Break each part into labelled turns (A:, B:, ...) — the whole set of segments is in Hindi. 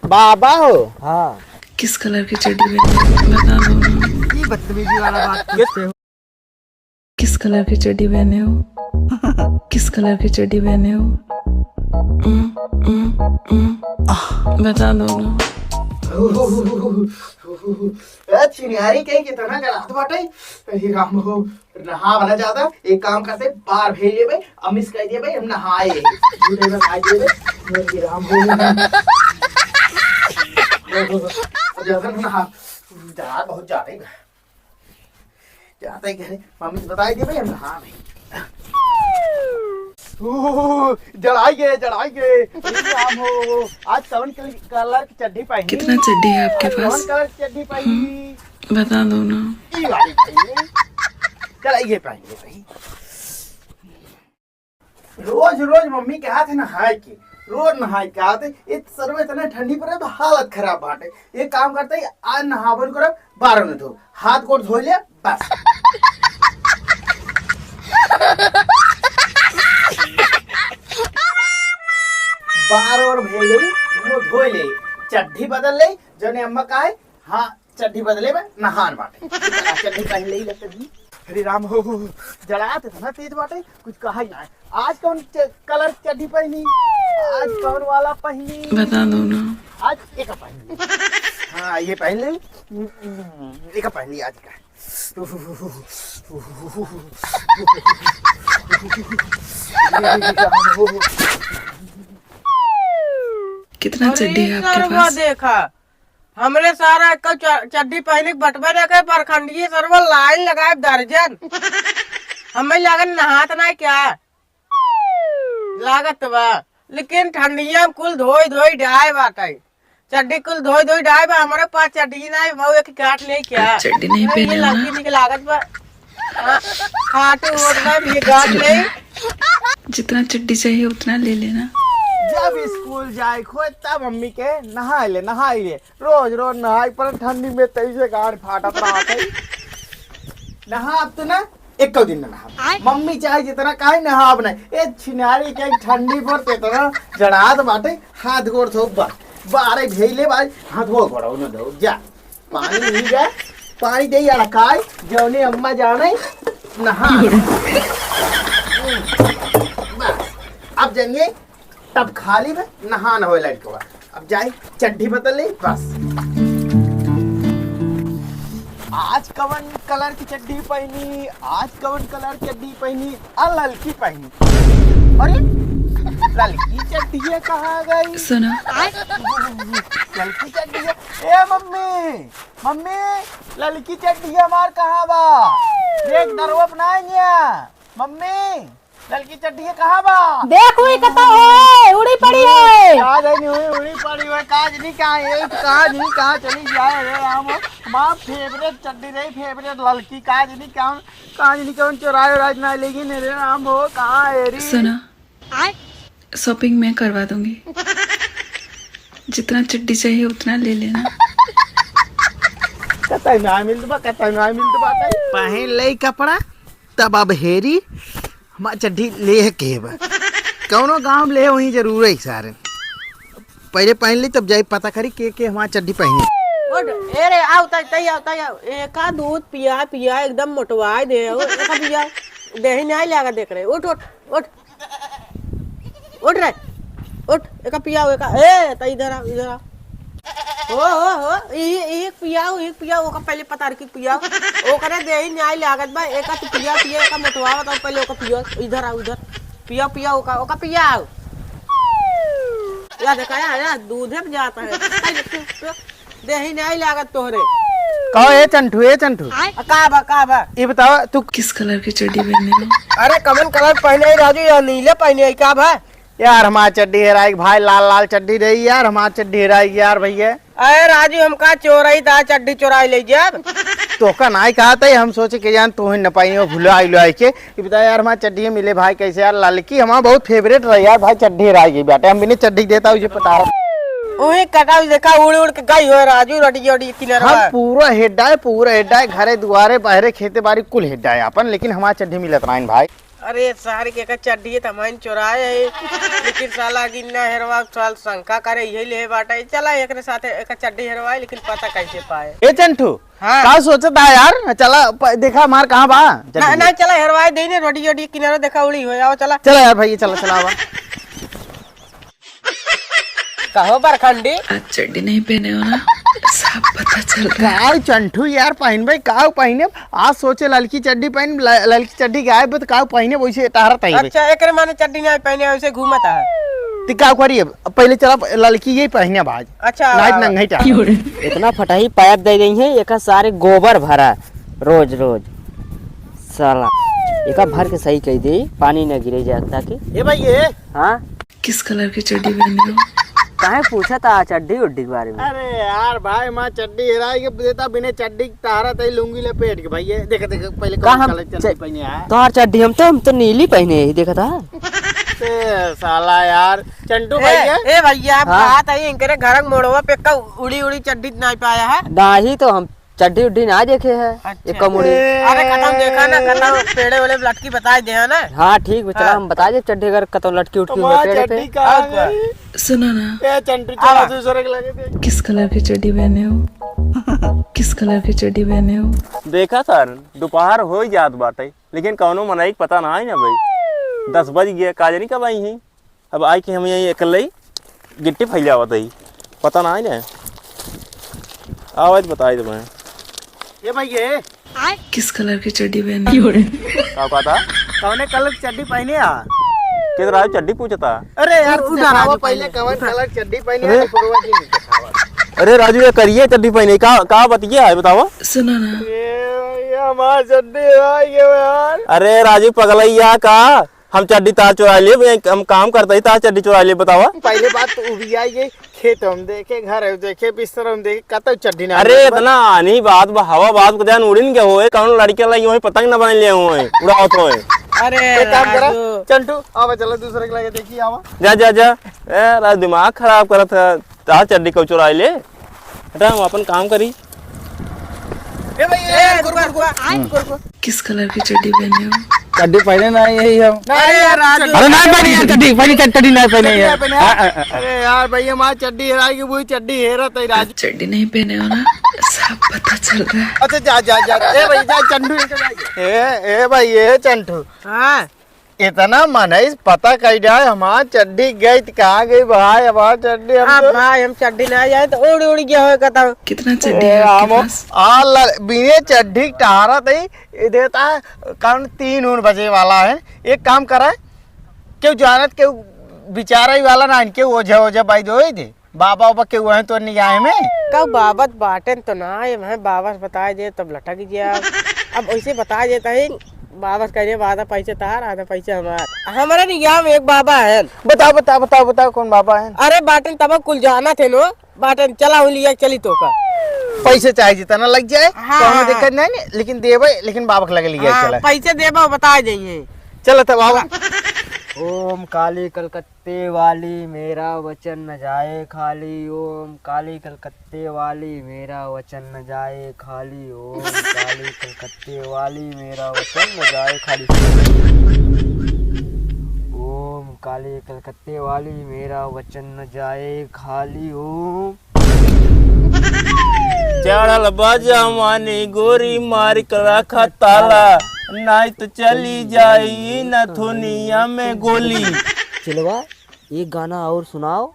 A: बाबा हो।
B: हाँ
C: किस कलर की चड्डी पहने हो बता दो ना।
B: ये बदतमीजी वाला बात करते हो।
C: किस कलर की चड्डी पहने हो? किस कलर की चड्डी पहने हो? बता दो ना।
A: चिनियारी कहीं कितना गलत बाटे। अरे राम हो, नहा बना ज्यादा एक काम करते बाहर भेजे भाई, अमिस कह दिए भाई हम नहाए झूठे में खाए दिए भाई। अरे राम हो ज्यादा नहा जा बहुत जाते हैं जाते हैं कहने मम्मी से बता दिए भाई हम नहा नहीं। जड़ाइए राम हो। आज कौन कलर की चड्डी पहनी?
C: कितना चड्डी है आपके
A: कौन
C: पास?
A: कलर की चड्डी पहनी?
C: बता दो ना।
A: ये वाली पहनी। चलाइए पहनिए भाई। रोज रोज मम्मी के हाथ नहाए के रोज नहाए के आते ये सर्वे इतना ठंडी पड़े तो हालत खराब बाटे। ये काम करते ही आज नहावन करो 12 में धो हाथ गोड़ धो लिया बस। बार और भेज वो धो ले चड्डी बदल ले जो ने अम्मा कहा है। हाँ चड्डी बदले में नहान बाटे चड्डी पहन ले लगता दी। अरे राम हो जलाते था ना तेज बाटे कुछ कहा ही ना। आज कौन कलर चड्डी पहनी? आज कौन वाला पहनी?
C: बता दो ना।
A: आज एक पहन ली। हाँ ये पहन ले एक पहन ली आज का।
C: कितना चड्डी है आपके पास?
D: देखा हमरे सारा चड्डी पहले बटवे रखे परखंडिये सरवर लाइन लगाए दर्जन। हमें लागत नहात ना क्या लागत बा, लेकिन ठंडिया में कुल धोई डाय बाटे चड्डी कुल धोई डाय बा। हमारे पास चड्डी ना वो एक काट नहीं क्या
C: चड्डी नहीं पहने ना।
D: लड़की की लागत बा खाटे ओढ़ना भी गाट नहीं।
C: जितना चड्डी चाहिए उतना ले लेना।
A: जब स्कूल जाए खो तब मम्मी के नहाए ले रोज रोज नहाए पर ठंडी में तैसे गाड़ फाटत रहा था। नहा अब तो ना एक दिन नहा मम्मी चाहे जितना काहे नहा अब नहीं। ए छिनारी के ठंडी पर तेतना जड़ात बाटे हाथ गोड़ धो बारे भेले बारे हाथ धो गोड़ न धो जा पानी नहीं जाए पानी दे यार काय जौने अम्मा जाने नहा। बस अब जाएंगे तब खाली में नहा हो लड़के अब जाए चड्डी बदल ले बस। आज कवन कलर की चड्डी पहनी? आज कवन कलर की चड्डी पहनी? ललकी पहनी। अरे ललकी चड्डी है कहाँ गई?
C: सुनो
A: ललकी चड्डी है। ए मम्मी ललकी चड्डी है हमार कहाँ बा? देख दरवा अपनाएंगे मम्मी ललकी चड्डी है कहाँ बा?
E: देख हुई कता है उड़ी पड़ी है।
A: काज नहीं हुई उड़ी पड़ी हुई काज नहीं कहाँ है काज नहीं कहाँ चली जाए रे राम। माँ फेवरेट चड्डी रही फेवरेट ललकी काज नहीं काज नहीं कौन चुराए राज ना लेकिन रे राम हो कहाँ है रे?
C: सुनो शॉपिंग मैं करवा दूंगी। जितना चड्डी चाहिए उतना ले लेना।
A: कतई ना मिल बा पहन ले कपड़ा तब अब हेरी हमार चड्डी ले के बा कौनो गांव ले वहीं जरूर है सारे पहले पहन ली तब जाई पता करी के हमार चड्डी पहनी।
D: अरे आओ आओ एक दूध पिया एकदम मोटवाए दे पिया दही नहीं लगा देख रहे। उठ रे उठ एक पिया ए त इधर आ हो एक पिया ओका पहले पता रखी पिया ओकरे देही न्याय लागत बा। एक तू पिया एक मोटवावा तो पहले ओका पिया इधर आ उधर पिया ओका पिया या देखा यार दूधे में जाता है देही न्याय लागत तोहरे।
A: कहो ए चंटू
D: का बा
A: ये बताओ तू
C: किस कलर की चड्डी पहने हो?
D: अरे कमन कलर पहने राजू या नीले पहने का बा?
A: यार हमार चड्डी हेराई भाई लाल चड्डी रही यार हमार चड्डी हेराई यार भैया।
D: अरे राजू हमका चोराई था चड्डी चोराई ले जब
A: तो का नाई कहा था हम सोचे कि जान तू ही न पाई भुला के बता यार हमारे चड्डी मिले भाई कैसे यार ललकी हमारा बहुत फेवरेट रही यार भाई चड्डी हेराई गई बेटा हम भी नहीं चड्डी देता हूँ पता
D: वही कटा देखा उड़ के गई हो राजू रडी किनारे।
A: हम पूरा हेड्डा है घरे दुआरे बाहरे खेते बाड़ी कुल हेड्डा है अपन लेकिन हमारा चड्डी मिलत नहीं भाई।
D: अरे सारी के का चड्डी त हमारी चुराए है लेकिन साला गिन्ना हेरवा साल शंका करे यही ले बाटा चला एकरे साथे एक चड्डी हेरवाए लेकिन पता कैसे पाए।
A: ए चंटू
D: हाँ।
A: का सोचता है यार, चला देखा मार कहाँ बा
D: ना ना चला हेरवाए देने रोटी रोटी किनारे देखा उड़ी हो जाओ चला
A: चला यार भाई चला चला आवा।
D: कहो बरखंडी
C: आज चड्डी नहीं पहने हो ना, सब पता चल रहा है।
A: का चंटू यार पहन भाई का पहने, आज सोचे ललकी चड्डी पहन ललकी चड्डी गायब तो का पहने वैसे टहरत है।
D: अच्छा एकरे माने चड्डी नहीं पहने वैसे घूमता है।
A: तो क्या करिए पहले चला ललकी यही पहने भाज।
D: अच्छा
A: नाइट नंगा ही टहर।
F: इतना फटाही पाइप दे गई है, एक सारे गोबर भरा रोज रोज साला एक भर के सही कही दे पानी न गिरे जाए ताकि।
A: ए भाई ये
F: हाँ
C: किस कलर की चड्डी पहने हो?
F: काहे पूछा था चड्डी उड्डी के बारे में?
A: अरे यार भाई माँ चड्डी हेराई के देता बिना चड्डी टहरा तई लुंगी लपेट के भाई ये देख देख पहले
F: का
A: कौन
F: हम
A: कलर चड्डी पहने है।
F: तोहार चड्डी हम तो नीली पहने ही देखा था।
A: ए साला यार चंटू भाई ये
D: ए भैया बात है इनके घर मोड़वा पे का उड़ी उड़ी चड्डी नहीं पाया है।
F: नाही तो हम चड्डी उड्डी ना देखे है।
D: अच्छा।
F: एक कमुड़ी
D: अरे कतम देखा ना कतम पेड़े वाले लटकी बताए दे है ना।
F: हाँ ठीक है चला हम बता दे चड्डी अगर कतौ लटकी उटकी हो
A: माँ
F: पेड़
A: चड्डी
F: पे।
A: कहाँ गई?
C: सुनो ना,
A: ए चंटू चला दूसरे के लगे दे।
C: किस कलर की चड्डी पहने हो? किस कलर की चड्डी पहने हो?
G: देखा सर दोपहर हो ही जात बाटे लेकिन कौनो मनाई पता ना है ना भाई, 10 बज गया काज नहीं कब आई ही। अब आई के हम यही अकेले ही गिट्टी फैलावत ही पता ना है ना। आवाज बताई दो मैं
A: ये भाई ये
C: किस कलर की चड्डी पहने हो?
G: का कहता
A: कौने कलर की चड्डी पहने आ?
G: किधर आयो चड्डी पूछता।
A: अरे यार तू दिखावा पहले कौन कलर की चड्डी पहने है फुरवा जी नहीं दिखावा।
G: अरे राजू ये करिए चड्डी पहने का बतिया है बताओ।
C: सुनो ना,
A: ये हमार चड्डी हेराई गई यार।
G: अरे राजू पगलैया का हम चड्डी तार चुरा लिए, हम काम करते ही तार चड्डी चुरा लिए बतावा।
A: पहले बात तो उभी आई गई, खेत हम देखे घर हम देखे बिस्तर हम देखे कतौ चड्डी ना।
G: अरे इतना आनी बात हवा बात को ध्यान उड़ीन के होए कौन लड़के लाई होए पतंग न बन लिए होए उड़ावत होए।
D: अरे
A: एक काम करा
D: राजू।
A: चंटू आवा चला दूसरे के लगे देखी आवा।
G: जा जा जा ए राज दिमाग खराब करत है तार चड्डी को चुरा ले। हटा हम अपन काम करी।
A: ए भाई
D: ए गुरगुर
C: किस कलर की चड्डी पहने हो?
B: चड्डी पहने ना यही हम।
A: नहीं यार राजू
B: अरे नहीं पहनी यार चड्डी, पहनी चड्डी नहीं पहनी है।
A: अरे यार भैया हमारी चड्डी हेराई गई, वही चड्डी हेरत है राजू।
C: चड्डी नहीं पहने हो ना, सब पता चल रहा है।
A: अच्छा जा जा जा ए भाई जा चंटू ए भाई ये चंटू
D: हाँ
A: इतना मन है पता कही जाए हमार चड्डी गई तो कहाँ गई भाई हमार चड्डी
D: अब भाई हम चड्डी ना जाए तो उड़ उड़ गया हो कतम।
C: कितना चड्डी है आपके पास?
A: बिने चड्डी टहरा थी देता है कारण 3 बजे वाला है। एक काम करा क्यों जानत क्यों बिचारा ही वाला ना इनके ओझा ओझा बाई दो दे बाबा बाबा के वहीं तो निगाह में
D: कब बाबत बाटन तो ना है मैं बाबा से बताए दे तब लटक गया। अब ऐसे बता देता है बाबा कह आधा पैसे तार आधा पैसे हमारा निगाह में एक बाबा है।
A: बताओ बताओ बताओ बताओ कौन बाबा है?
D: अरे बाटन तब कुल जाना थे नो बाटन चला लिया चली तो का
A: पैसे चाहिए जितना लग जाए
D: हाँ,
A: तो हमें दिक्कत नहीं लेकिन देवे लेकिन बाबा के लगे लिया चला
D: पैसे देबा बता जाइए।
A: चलो तब बाबा
F: ओम काली कलकत्ते वाली मेरा वचन न जाए खाली। ओम काली कलकत्ते वाली मेरा वचन न जाए खाली। ओम काली कलकत्ते वाली मेरा वचन न जाए खाली। ओम काली कलकत्ते वाली मेरा वचन न जाए खाली। ओम
G: चढ़ल बजवानी गोरी मार कर रखा ताला नहीं तो चली जाई नथुनिया में गोली।
F: चिलवा एक गाना और सुनाओ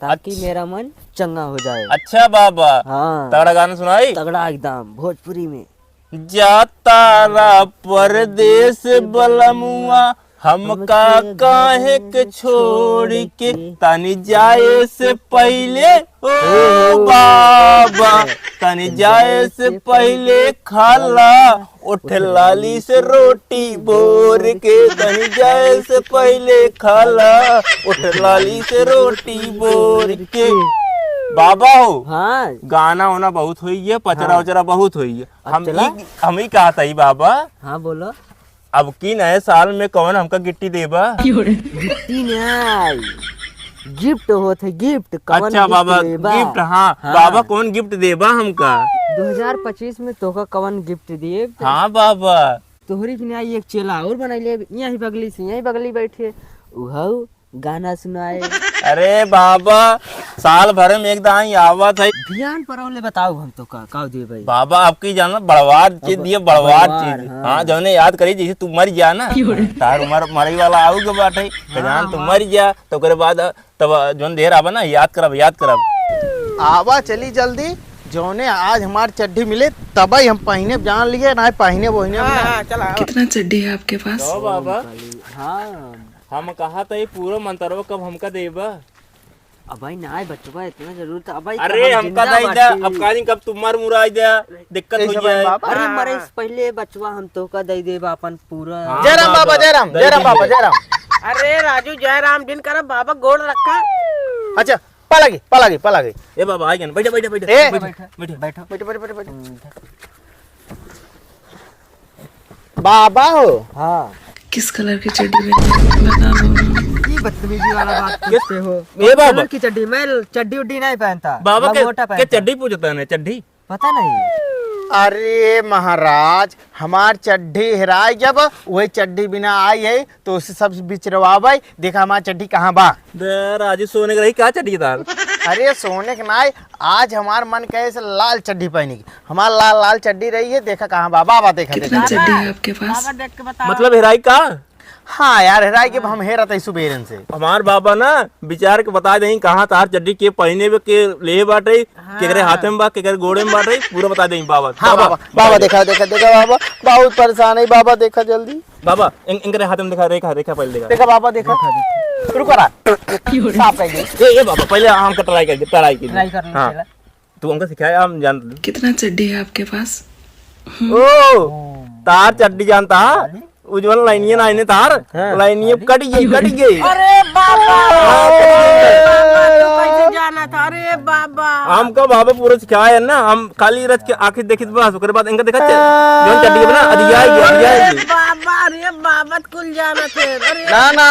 F: ताकि मेरा मन चंगा हो जाए।
G: अच्छा बाबा
F: हाँ
G: तगड़ा गाना सुनाई।
F: तगड़ा एकदम भोजपुरी में।
G: जातारा परदेश बलमुआ हमका काहे के छोड़ के तनी जाए से पहले ओ बाबा तनी जाए से पहले खाला उठ लाली से रोटी बोर के तनी जाए से पहले खाला उठ लाली से रोटी बोर के। बाबा हो
F: हाँ
G: गाना होना बहुत हुई है पचरा उचरा बहुत हुई है।
F: अब चला?
G: हम ही कहा था बाबा
F: हाँ बोलो।
G: अब की नए साल में कौन हमका गिट्टी देबा?
F: गिफ्टी नहीं गिफ्ट होते गिफ्ट।
G: अच्छा बाबा गिफ्ट हाँ बाबा कौन गिफ्ट देबा हमका?
F: 2025 में तोका कवन गिफ्ट दिए?
G: हाँ बाबा
F: तोहरी भी नहीं एक चेला और बना ले यहीं बगली से यहीं बगली बैठे उहाऊ गाना सुनाए।
G: अरे बाबा साल भर में एक दाई आवत है
F: ध्यान पर ले बताओ हम तो का दे भाई
G: बाबा आपकी जाना बड़वार चीज दिए बड़वार चीज।
F: हाँ।
G: हाँ जौने याद करी जैसे तू मर जा ना तार उमर मरे वाला आओगे बाटे जान तू मर जा तो करे बाद तब जौन देर आवा ना याद करब
A: आवा चली जल्दी जौने आज हमार चड्ढी मिले तब ही हम पहने जान लिए ना पहने वहीने
D: चला
C: कितना चड्डी है आपके पास?
G: तो बाबा
F: हाँ
G: हम कहा था ये पूरा मंत्रवा कब हमका देबा?
F: अब भाई ना बचवा इतना जरूर था अब भाई
G: अरे हमका दई दे अब काजी कब तू मर मुराई दे दिक्कत हो जाए।
F: अरे मरे से पहले बचवा हम तो का दई देबा अपन पूरा।
A: जय राम बाबा जय राम बाबा जय राम।
D: अरे राजू जय राम दिन कर बाबा गोड़ रखा।
A: अच्छा पला गई
G: ए बाबा आ गए बैठ बैठ बैठ
A: ए,
F: बैठो
A: बाबा हो।
F: हाँ
C: किस कलर की चड्डी पहनी बता दो ना।
F: ये बदतमीजी वाला बात करते हो।
G: ए बाबा
F: कलर की चड्डी मैं चड्डी उड्डी नहीं पहनता
G: बाबा
F: मैं मोटा
G: के
F: पहनता।
G: चड्डी पूछता है चड्डी
F: पता नहीं
A: अरे महाराज हमार चड्ढी हेराई जब वही चड्डी बिना आई है तो उसे सब बिचरवावे देखा हमार चड्ढी कहाँ बा।
G: दे राजू सोने का रही क्या चड्डी तार
A: अरे सोने के नाय आज हमार मन कहे से लाल चड्डी पहनी की हमार लाल चड्डी रही है देखा कहाँ बा। बाबा देखा
C: कितना चड्डी है आपके पास?
D: बाबा देख के बता।
G: मतलब हेराई का
A: हाँ यार हेराई के हम हेरा था सुबेरन से।
G: हमार बाबा ना विचार के बता दें कहाँ तार चड्डी के पहने में के ले बाटे केकरे हाथ में बा केकरे गोड़े में बाटे पूरा बता दें बाबा।
A: हाँ बाबा देखा बाबा बहुत परेशान है बाबा देखा जल्दी
G: बाबा इनके हाथ में दिखा रेखा पहले
A: देखा बाबा देखा रुको रहा साफ कर दे।
G: ये बाबा पहले हम का ट्राई कर
F: ट्राई करना
G: हाँ।
F: चला।
G: तू हमको सिखाया हम जान
C: कितना चड्डी है आपके पास?
G: ओ तार चड्डी जानता उज्जवल लाइनिया ना आने तार लाइनिया कट गई
D: अरे बाबा तू कैसे जाना था? अरे बाबा
G: हमको बाबा पूरा सिखाया है ना हम खाली रच के आखिर देखी बस ओकरे बाद इनका देखा जोन चड्डी बना
D: अरे बाबा अरे बाबा कुल जाना थे। अरे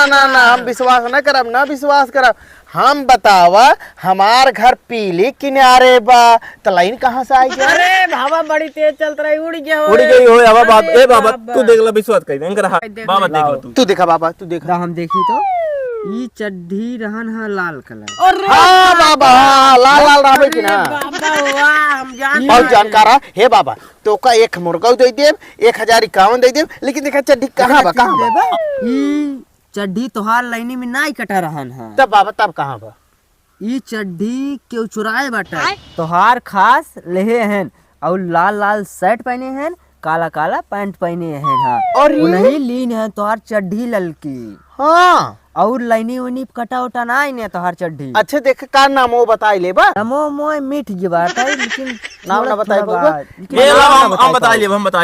A: ना हम विश्वास न करब हम बतावा हमार घर पीली किनारे बा तो लाइन कहाँ से आई जा।
D: अरे हवा बड़ी तेज चल रही उड़
G: गई हो हवा बाप ए बाबा तू देख ला विश्वास कर इनका बाबा देख ला
A: तू देखा बाबा तू देखा
F: हम देखी तो ये चड्ढी रहन है लाल कलर।
D: अरे
A: हाँ बाबा हाँ, लाल रहबे की ना
D: बाबा वाह हम जान
A: और जानकार हे बाबा तो का एक मुर्गा दे देब 1051 दे देब लेकिन देखा चड्ढी कहाँ बा
F: ये चड्ढी तोहार लाइनी में नहीं कटा रहन है
A: तब बाबा तब कहाँ बा।
F: ये चड्ढी क्यों चुराए बाटा तोहार खास लेहे हैं और लाल शर्ट पहने हैं काला पैंट पहने हैं। हाँ
A: और
F: नहीं लीन है तोहार चड्ढी ललकी।
A: हाँ
F: और लाइनी उनी कटा उटा ना आई ने तोहार चड्ढी।
A: अच्छे देख का नाम वो बताई ले बा
F: नमो मोय मिठ गई बात है लेकिन
A: नाम ना बताई बाबा।
G: हम बता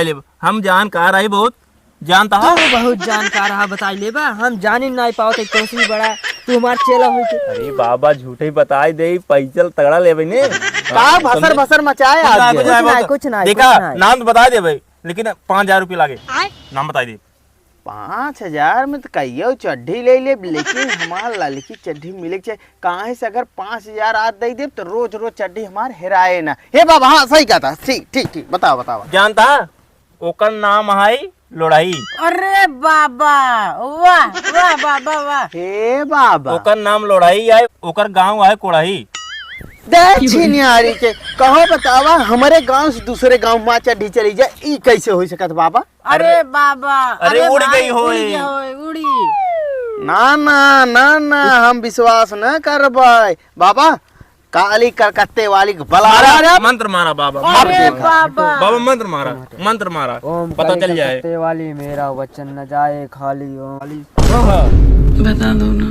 G: ले हम जानकार है बहुत जानता है
F: तू बहुत जानकार है बताई ले बा हम जानी नहीं पाओ तो भी बड़ा तू हमार चेला हो के।
G: अरे बाबा झूठे बताई दे पैसा तगड़ा ले ने
A: का भसर मचाए आज
F: कुछ नहीं
G: देखा नाम तो बता दे भाई लेकिन 5000 रुपये लागे नाम बता दे।
A: 5000 में तो कहियो चड्ढी ले लेकिन हमार लड़की चड्ढी मिले के कहाँ से अगर 5000 आज दे दे तो रोज चड्ढी हमार हेराए ना। हे बाबा हाँ सही कहा था ठीक बताओ
G: जानता ओकर नाम है लोढ़ाई।
D: अरे बाबा वाह बाबा वाह
A: हे बाबा
G: ओकर नाम लोढ़ाई है ओकर गांव है कोढ़ाई।
A: दक्षिणारी के कहो बतावा हमारे गांव से दूसरे गांव में चड्ढी चली जाए ई कैसे हो सकत बाबा।
D: अरे बाबा
G: अरे उड़ गई होए
D: उड़ी
A: ना हम विश्वास न करबै बाबा काली कलकत्ते वाली बला
G: मंत्र मारा बाबा
D: अरे बाबा
G: बाबा मंत्र मारा
F: ओम
G: पता चल जाए
F: कलकत्ते वाली मेरा वचन न जाए खाली ओम
C: बता दो ना।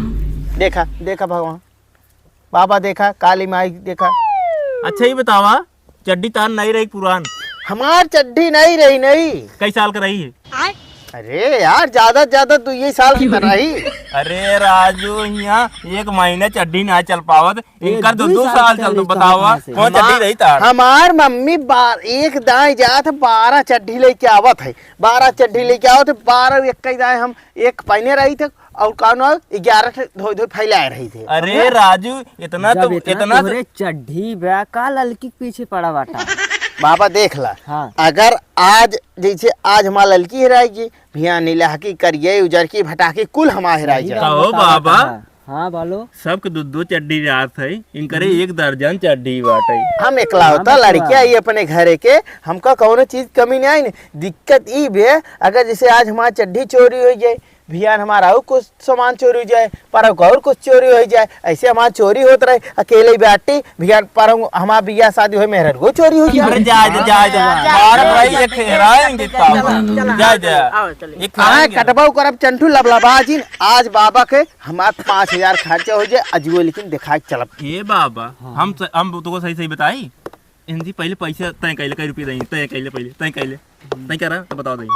A: देखा भगवान बाबा देखा काली माई देखा।
G: अच्छा ही बतावा चड्डी तार नहीं रही पुरान
A: हमार चड्ढी नहीं रही
G: कई साल का रही है?
A: अरे यार ज्यादा तू ये साल की तरह ही।
G: अरे राजू यहाँ 1 महीने चड्डी ना चल पावत इनकर 2 साल चल तो बतावा कौन चड्डी रही तार।
A: हमार मम्मी एक दाएं जात 12 चड्ढी लेके आवत है 12 चड्ढी लेके आवत 12 एक दाएं हम एक पहने रही थे और कौन 11 धो फैलाए रही थे।
G: अरे राजू इतना
F: चड्ढी का लड़की पीछे पड़ा बाटा
A: बाबा देख ला।
F: हाँ।
A: अगर आज जैसे आज हमारा लड़की हेराएगी, भिया नीला की करिए उजर की भटाकी कुल हमारा हेराई जाए।
G: कहो बाबा
F: हाँ बोलो।
G: सबके दो चड्डी रात है, इनकरे 1 दर्जन चड्डी बाटे।
A: हम एकला होता लड़कियां आई अपने घरे के, हमका कौनो चीज कमी नहीं आई न। दिक्कत ई बे अगर जैसे आज हमारा चड्डी चोरी हो जाए, भियान हमारा और कुछ सामान चोरी हो जाए, पर और कुछ चोरी हो जाए, ऐसे हमारा चोरी होत रहे अकेले बैठी भियान पर हमारा बिया शादी हो मेहर को चोरी हो जाए। कटबाऊ करब चंटू लबलबाजी आज बाबा के हमारे 5000 खर्चा हो जाए अजुए, लेकिन दिखा चलब।
G: ये बाबा हम तुमको सही बताई, इनसे पहले पैसे तय कैले कई रुपये दें, तय कैले करा तो बताओ दें।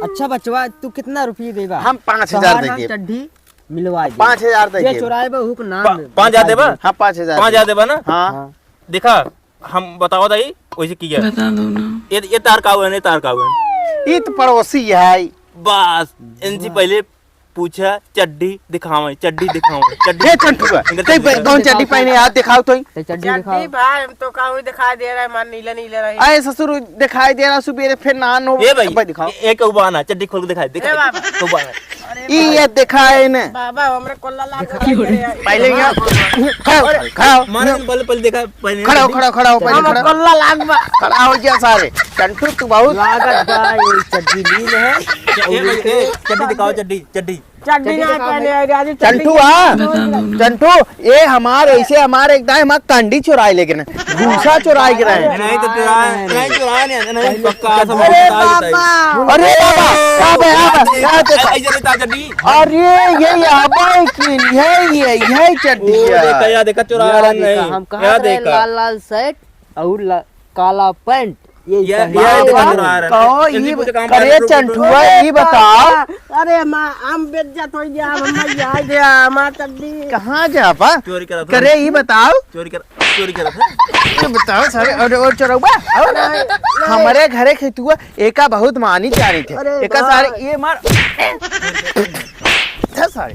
F: अच्छा बचवा तू कितना रुपये देगा?
A: हम 5000 देंगे।
F: चड्डी मिलवा दे।
A: 5000 देंगे।
F: ये चुराए बा हुक नाम
G: 5000 देबा?
A: हाँ 5000
G: 5000 देबा ना?
A: हाँ
G: देखा हम बताओ दाई वैसे की है।
C: बता दो ना।
G: ये तार का हुआ, तार का हुआ।
A: ये तो पड़ोसी है।
G: बस इनसे पहले पूछा चड्डी दिखावे, चड्डी
A: ये चंटू कौन चड्डी पहने याद दिखाओ तो।
F: चड्डी दिखाओ
D: भाई हम तो कहूँ दिखाई दे रहा है, मान नीला नीला रही।
A: आए ससुर दिखाई दे रहा सुबह फिर नान हो।
G: ए भाई
A: दिखाओ
G: एक उबाना चड्डी खोल के दिखा
A: ये दिखाए न
D: बाबा हमरे कोल्ला लाग
A: पहले यहाँ खाओ
G: माने पहले देखा पहले
A: खड़ा हो पहले
D: कोल्ला लाग बा
A: खड़ा हो गया सारे। चंटू तू बहुत
F: लागत बा ये चड्डी नील है।
G: चड्डी दिखाओ, चड्डी
D: चड्डी ना पहने आ राजी।
A: चंटू चंटू ये हमारे ऐसे हमारे एक दाएं हमारे कंडी चुराए लेके ना भूसा चुराए गिरा है।
G: नहीं तो चुराया नहीं पक्का सब
A: अरे
G: बता
A: अरे
G: चड्डी
A: अरे ये आबाई की है चड्डी
G: देखा देखा चुराया नहीं।
F: हम कहा लाल लाल शर्ट और काला पैंट ये
A: करे चंटुआ ये बताओ।
D: अरे माँ हम बेच जा तो जा मम्मा जा गया माँ चड्डी
A: कहाँ जा पा
G: चोरी करा था।
A: करे ये बताओ
G: चोरी करा था।
A: ये बताओ सारे और चोरौबा हमारे घरे खेतुआ एका बहुत मानी जानी थे एका सारे ये मार सारे